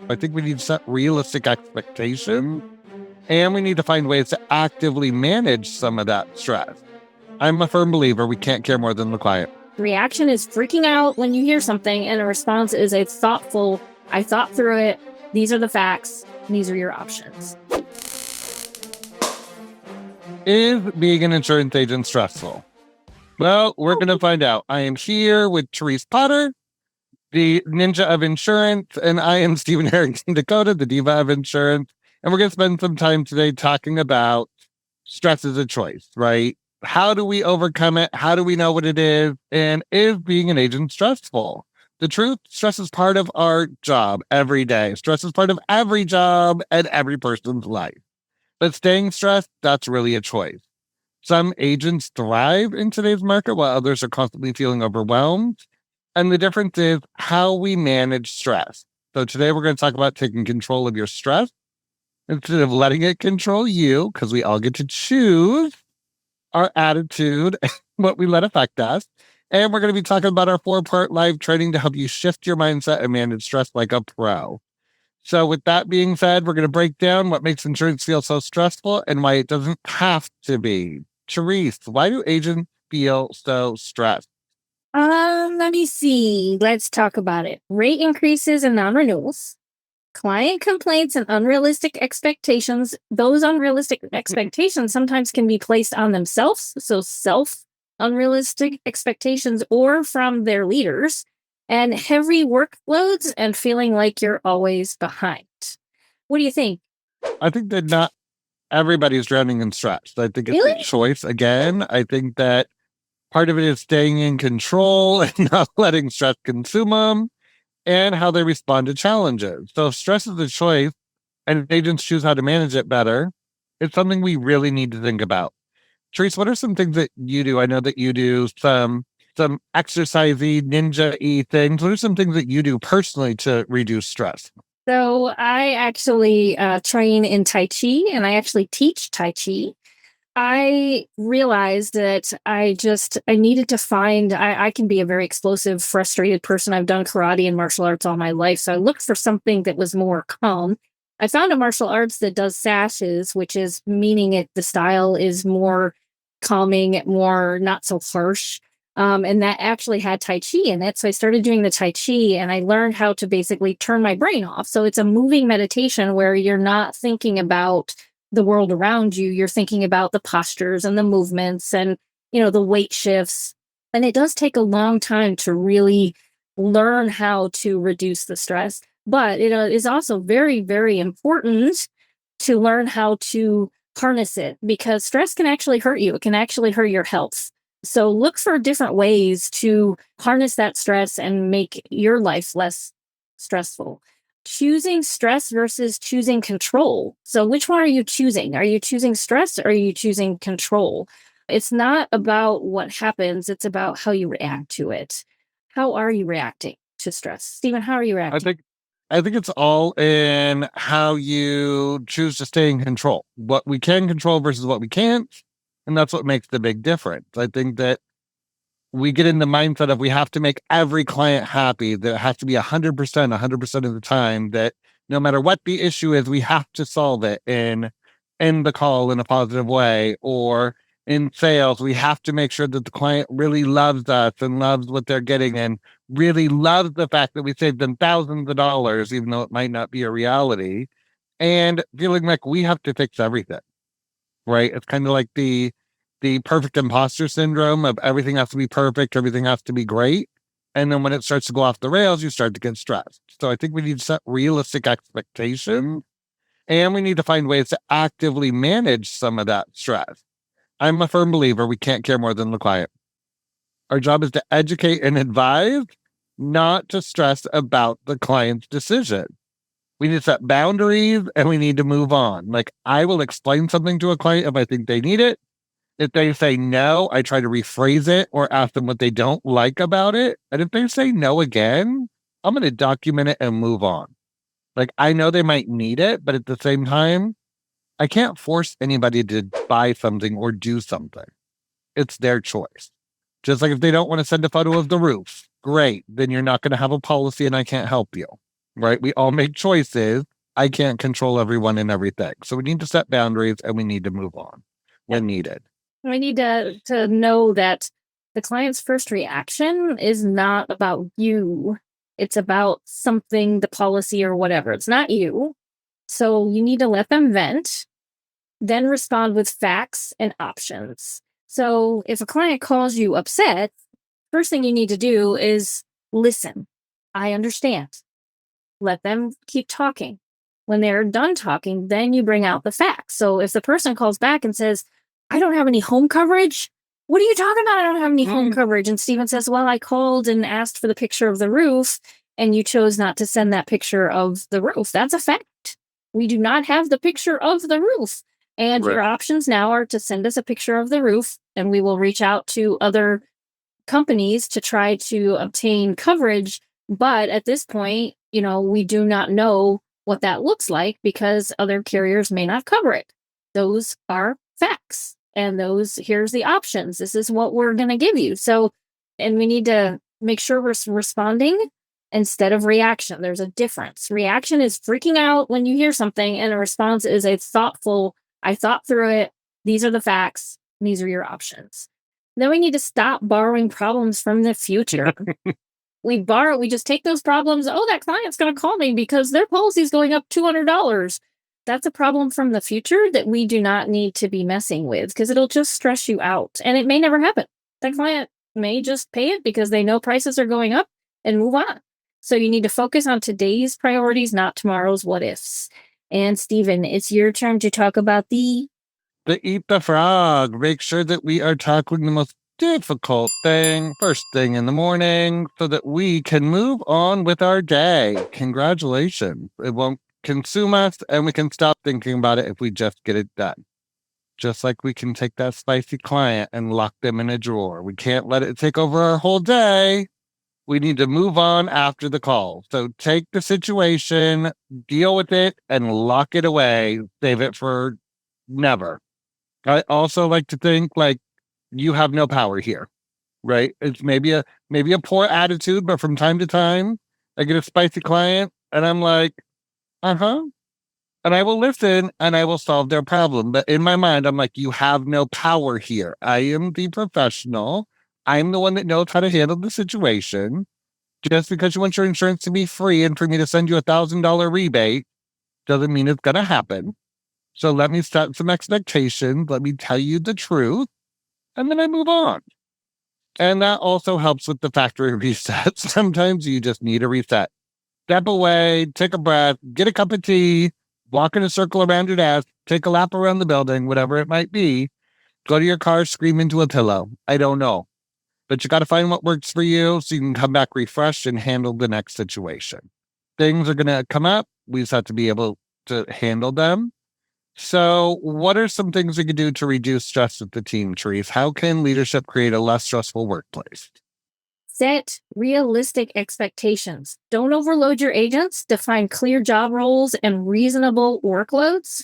I think we need to set realistic expectations, and we need to find ways to actively manage some of that stress. I'm a firm believer we can't care more than the client. The reaction is freaking out when you hear something, and a response is a thoughtful, I thought through it, these are the facts, these are your options. Is being an insurance agent stressful? Well, we're going to find out. I am here with Therese Potter, the ninja of insurance, and I am Stephen Harrington Dakota, the diva of insurance. And we're going to spend some time today talking about stress as a choice, right? How do we overcome it? How do we know what it is? And is being an agent stressful? The truth, stress is part of our job every day. Stress is part of every job and every person's life. But staying stressed, that's really a choice. Some agents thrive in today's market while others are constantly feeling overwhelmed. And the difference is how we manage stress. So today we're going to talk about taking control of your stress instead of letting it control you, because we all get to choose our attitude and what we let affect us. And we're going to be talking about our 4-part live training to help you shift your mindset and manage stress like a pro. So with that being said, we're going to break down what makes insurance feel so stressful and why it doesn't have to be. Therese, why do agents feel so stressed? Let me see. Let's talk about it. Rate increases and non-renewals, client complaints and unrealistic expectations. Those unrealistic expectations sometimes can be placed on themselves. So unrealistic expectations or from their leaders, and heavy workloads and feeling like you're always behind. What do you think? I think that not everybody's drowning in stress. I think it's Really? a choice. Again, I think that part of it is staying in control and not letting stress consume them and how they respond to challenges. So if stress is a choice and if agents choose how to manage it better, it's something we really need to think about. Therese, what are some things that you do? I know that you do some exercisey, ninja-y things. What are some things that you do personally to reduce stress? So I actually train in Tai Chi, and I actually teach Tai Chi. I realized that I needed to find, I can be a very explosive, frustrated person. I've done karate and martial arts all my life. So I looked for something that was more calm. I found a martial arts that does sashes, which is meaning the style is more calming, more not so harsh. And that actually had Tai Chi in it. So I started doing the Tai Chi and I learned how to basically turn my brain off. So it's a moving meditation where you're not thinking about the world around you. You're thinking about the postures and the movements and, the weight shifts. And it does take a long time to really learn how to reduce the stress. But it is also very, very important to learn how to harness it, because stress can actually hurt you. It can actually hurt your health. So look for different ways to harness that stress and make your life less stressful. Choosing stress versus choosing control. So which one are you choosing? Are you choosing stress or are you choosing control? It's not about what happens. It's about how you react to it. How are you reacting to stress? Stephen, how are you I reacting? think I think it's all in how you choose to stay in control. What we can control versus what we can't. And that's what makes the big difference. I think that we get in the mindset of we have to make every client happy, that it has to be 100% of the time, that no matter what the issue is, we have to solve it in the call in a positive way, or in sales, we have to make sure that the client really loves us and loves what they're getting and really loves the fact that we saved them thousands of dollars, even though it might not be a reality, and feeling like we have to fix everything, right? It's kind of like the perfect imposter syndrome of everything has to be perfect, everything has to be great. And then when it starts to go off the rails, you start to get stressed. So I think we need to set realistic expectations, and we need to find ways to actively manage some of that stress. I'm a firm believer we can't care more than the client. Our job is to educate and advise, not to stress about the client's decision. We need to set boundaries and we need to move on. Like, I will explain something to a client if I think they need it. If they say no, I try to rephrase it or ask them what they don't like about it. And if they say no again, I'm going to document it and move on. Like, I know they might need it, but at the same time, I can't force anybody to buy something or do something. It's their choice. Just like if they don't want to send a photo of the roof, great, then you're not going to have a policy and I can't help you. right? We all make choices. I can't control everyone and everything. So we need to set boundaries and we need to move on when needed. We need to know that the client's first reaction is not about you. It's about something, the policy or whatever. It's not you. So you need to let them vent, then respond with facts and options. So if a client calls you upset, first thing you need to do is listen. I understand. Let them keep talking. When they're done talking, then you bring out the facts. So if the person calls back and says, I don't have any home coverage, what are you talking about? I don't have any home coverage. And Steven says, well, I called and asked for the picture of the roof, and you chose not to send that picture of the roof. That's a fact. We do not have the picture of the roof. And your options now are to send us a picture of the roof, and we will reach out to other companies to try to obtain coverage. But at this point, we do not know what that looks like because other carriers may not cover it. Those are facts. And here's the options. This is what we're going to give you. So, and we need to make sure we're responding instead of reaction. There's a difference. Reaction is freaking out when you hear something, and a response is a thoughtful, I thought through it. These are the facts. These are your options. Then we need to stop borrowing problems from the future. We just take those problems. Oh, that client's going to call me because their policy is going up $200. That's a problem from the future that we do not need to be messing with because it'll just stress you out. And it may never happen. That client may just pay it because they know prices are going up and move on. So you need to focus on today's priorities, not tomorrow's what ifs. And Steven, it's your turn to talk about the eat the frog. Make sure that we are tackling the most difficult thing first thing in the morning so that we can move on with our day. Congratulations. It won't consume us and we can stop thinking about it if we just get it done. Just like we can take that spicy client and lock them in a drawer. We can't let it take over our whole day. We need to move on after the call. So take the situation, deal with it, and lock it away. Save it for never. I also like to think like you have no power here, right? It's maybe a poor attitude, but from time to time, I get a spicy client and I'm like, uh-huh. And I will listen and I will solve their problem. But in my mind, I'm like, you have no power here. I am the professional. I'm the one that knows how to handle the situation. Just because you want your insurance to be free and for me to send you $1,000 rebate doesn't mean it's going to happen. So let me set some expectations. Let me tell you the truth. And then I move on. And that also helps with the factory reset. Sometimes you just need a reset. Step away, take a breath, get a cup of tea, walk in a circle around your desk, take a lap around the building, whatever it might be. Go to your car, scream into a pillow. I don't know. But you got to find what works for you so you can come back refreshed and handle the next situation. Things are going to come up. We just have to be able to handle them. So, what are some things we could do to reduce stress with the team, Therese? How can leadership create a less stressful workplace? Set realistic expectations. Don't overload your agents. Define clear job roles and reasonable workloads.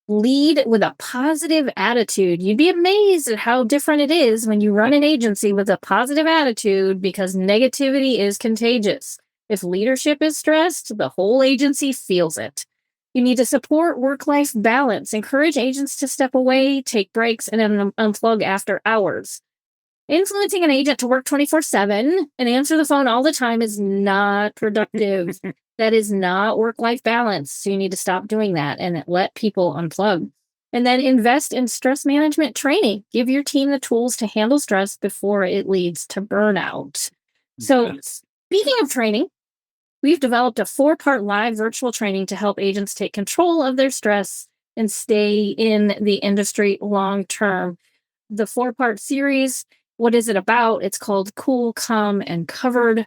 Lead with a positive attitude. You'd be amazed at how different it is when you run an agency with a positive attitude because negativity is contagious. If leadership is stressed, the whole agency feels it. You need to support work-life balance. Encourage agents to step away, take breaks, and unplug after hours. Influencing an agent to work 24/7 and answer the phone all the time is not productive. That is not work-life balance. So you need to stop doing that and let people unplug. And then invest in stress management training. Give your team the tools to handle stress before it leads to burnout. So speaking of training, we've developed a 4-part live virtual training to help agents take control of their stress and stay in the industry long term. The 4-part series, what is it about? It's called Cool, Calm, and Covered.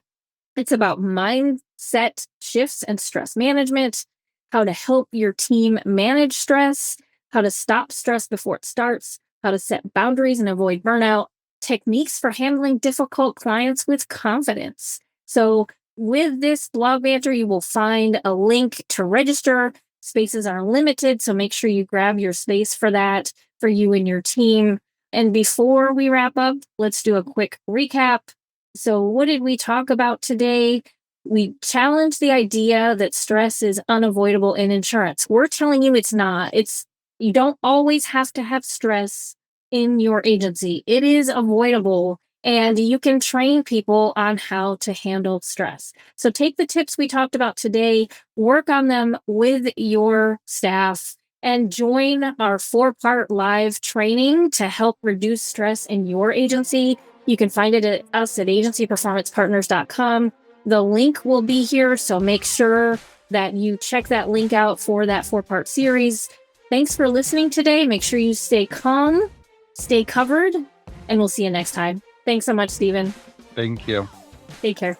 It's about mindset shifts and stress management, how to help your team manage stress, how to stop stress before it starts, how to set boundaries and avoid burnout, techniques for handling difficult clients with confidence. So with this blog banter, you will find a link to register. Spaces are limited, so make sure you grab your space for that for you and your team. And before we wrap up, let's do a quick recap. So what did we talk about today? We challenge the idea that stress is unavoidable in insurance. We're telling you it's not. You don't always have to have stress in your agency. It is avoidable, and you can train people on how to handle stress. So take the tips we talked about today, work on them with your staff, and join our 4-part live training to help reduce stress in your agency. You can find it at us at agencyperformancepartners.com. The link will be here, so make sure that you check that link out for that 4-part series. Thanks for listening today. Make sure you stay calm, stay covered, and we'll see you next time. Thanks so much, Stephen. Thank you. Take care.